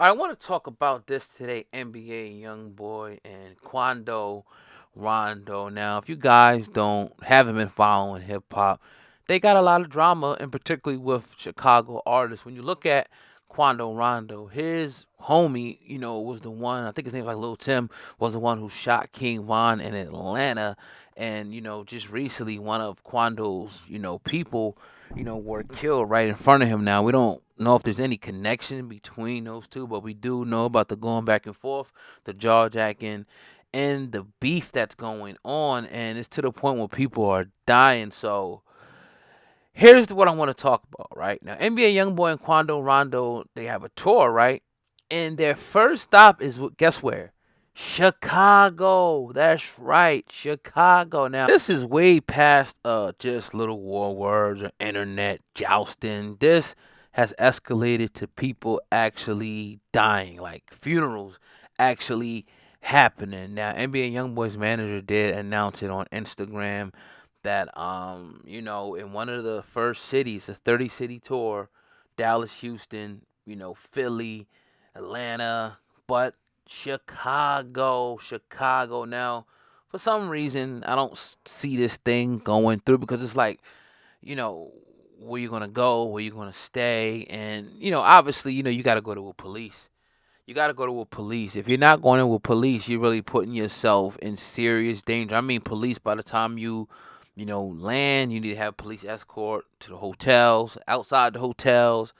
I want to talk about this today, NBA Youngboy and Quando Rondo. Now, if you guys haven't been following hip hop, they got a lot of drama, and particularly with Chicago artists. When you look at Quando Rondo, his homie, was the one. I think his name was like Lil Tim, was the one who shot King Von in Atlanta, and just recently, one of Quando's, people, were killed right in front of him. Now we don't know if there's any connection between those two, but we do know about the going back and forth, the jaw jacking, and the beef that's going on, and it's to the point where people are dying. So here's what I want to talk about right now. NBA YoungBoy and Quando Rondo, they have a tour, right? And their first stop is guess where? Chicago. That's right, Chicago. Now, this is way past just little war words or internet jousting. This has escalated to people actually dying, like funerals actually happening. Now, NBA YoungBoy's manager did announce it on Instagram that in one of the first cities, a 30 city tour, Dallas, Houston, Philly, Atlanta, but Chicago. Now, for some reason, I don't see this thing going through because it's like, you know, where you gonna go, where you gonna stay, and obviously, you got to go to a police. You got to go to a police. If you're not going in with police, you're really putting yourself in serious danger. I mean, police by the time you land, you need to have police escort to the hotels, outside the hotels.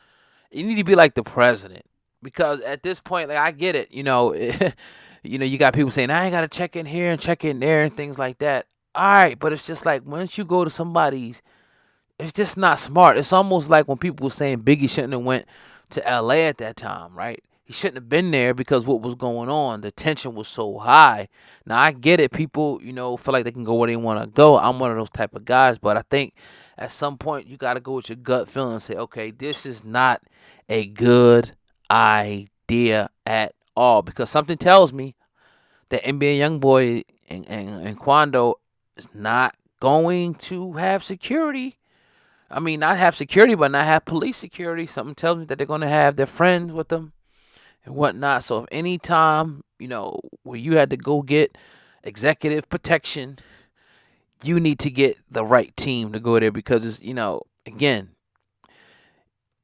You need to be like the president because at this point, like I get it, you got people saying I ain't got to check in here and check in there and things like that. All right, but it's just like once you go to somebody's, it's just not smart. It's almost like when people were saying Biggie shouldn't have went to L.A. at that time, right? He shouldn't have been there because what was going on, the tension was so high. Now I get it. People, feel like they can go where they want to go. I'm one of those type of guys, but I think at some point you got to go with your gut feeling and say, okay, this is not a good idea at all because something tells me that NBA YoungBoy and Quando is not going to have security. I mean, not have security, but not have police security. Something tells me that they're going to have their friends with them and whatnot. So if any time, where you had to go get executive protection, you need to get the right team to go there because it's, again,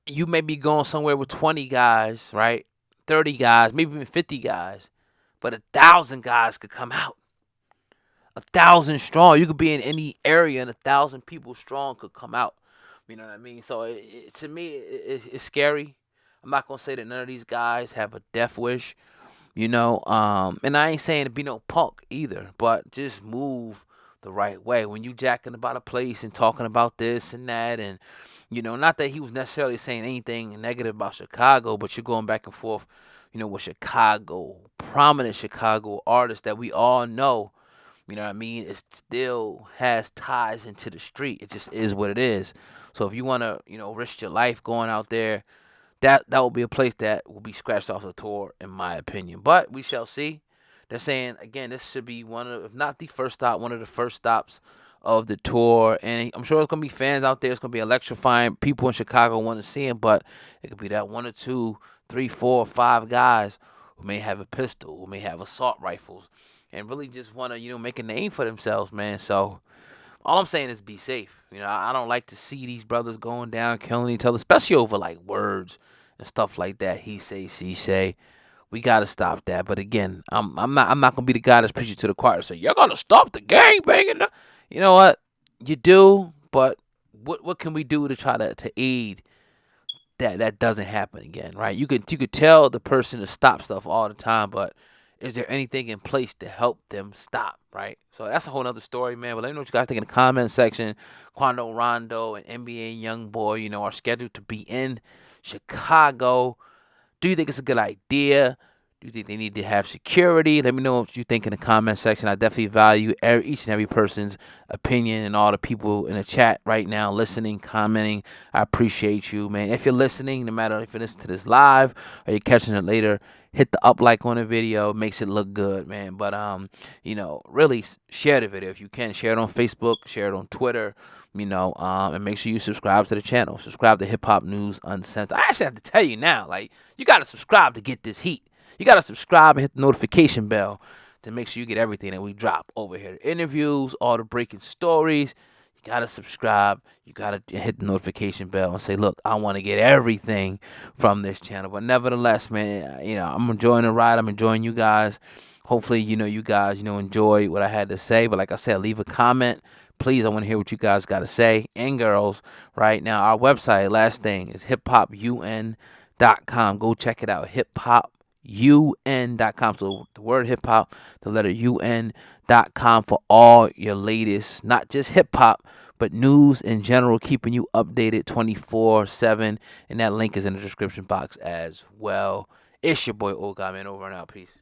you may be going somewhere with 20 guys, right? 30 guys, maybe even 50 guys, but 1,000 guys could come out. 1,000 strong. You could be in any area and 1,000 people strong could come out. You know what I mean? So to me, it's scary. I'm not gonna say that none of these guys have a death wish, and I ain't saying to be no punk either, but just move the right way. When you jacking about a place and talking about this and that, and not that he was necessarily saying anything negative about Chicago, but you're going back and forth, with Chicago, prominent Chicago artists that we all know. You know what I mean? It still has ties into the street. It just is what it is. So if you want to, risk your life going out there, that will be a place that will be scratched off the tour, in my opinion. But we shall see. They're saying again, this should be one of, if not the first stop, one of the first stops of the tour. And I'm sure it's gonna be fans out there. It's gonna be electrifying. People in Chicago want to see him, but it could be that one or two, three, four, five guys who may have a pistol, who may have assault rifles, and really just want to, make a name for themselves, man. So all I'm saying is be safe. I don't like to see these brothers going down, killing each other, especially over like words and stuff like that. He say, she say. We gotta stop that. But again, I'm not gonna be the guy that's preaching to the choir. Say you're gonna stop the gang banging. You know what? You do, but what can we do to try to aid that doesn't happen again, right? You could tell the person to stop stuff all the time, but is there anything in place to help them stop, right? So that's a whole other story, man. But let me know what you guys think in the comment section. Quando Rondo and NBA YoungBoy, are scheduled to be in Chicago. Do you think it's a good idea? Do you think they need to have security? Let me know what you think in the comment section. I definitely value each and every person's opinion and all the people in the chat right now listening, commenting. I appreciate you, man. If you're listening, no matter if you listen to this live or you're catching it later, hit the up like on the video, makes it look good, man. But really share the video if you can. Share it on Facebook, share it on Twitter, and make sure you subscribe to the channel. Subscribe to Hip Hop News Uncensored. I actually have to tell you now, like, you gotta subscribe to get this heat. You gotta subscribe and hit the notification bell to make sure you get everything that we drop over here. The interviews, all the breaking stories. You gotta subscribe. You gotta hit the notification bell and say, "Look, I want to get everything from this channel." But nevertheless, man, I'm enjoying the ride. I'm enjoying you guys. Hopefully, you guys, enjoy what I had to say. But like I said, leave a comment, please. I want to hear what you guys got to say, and girls. Right now, our website, last thing, is hiphopun.com. Go check it out. hiphopun.com. So the word hip hop, the letter un.com for all your latest, not just hip hop, but news in general, keeping you updated 24/7. And that link is in the description box as well. It's your boy Old Guy, man. Over and out. Peace.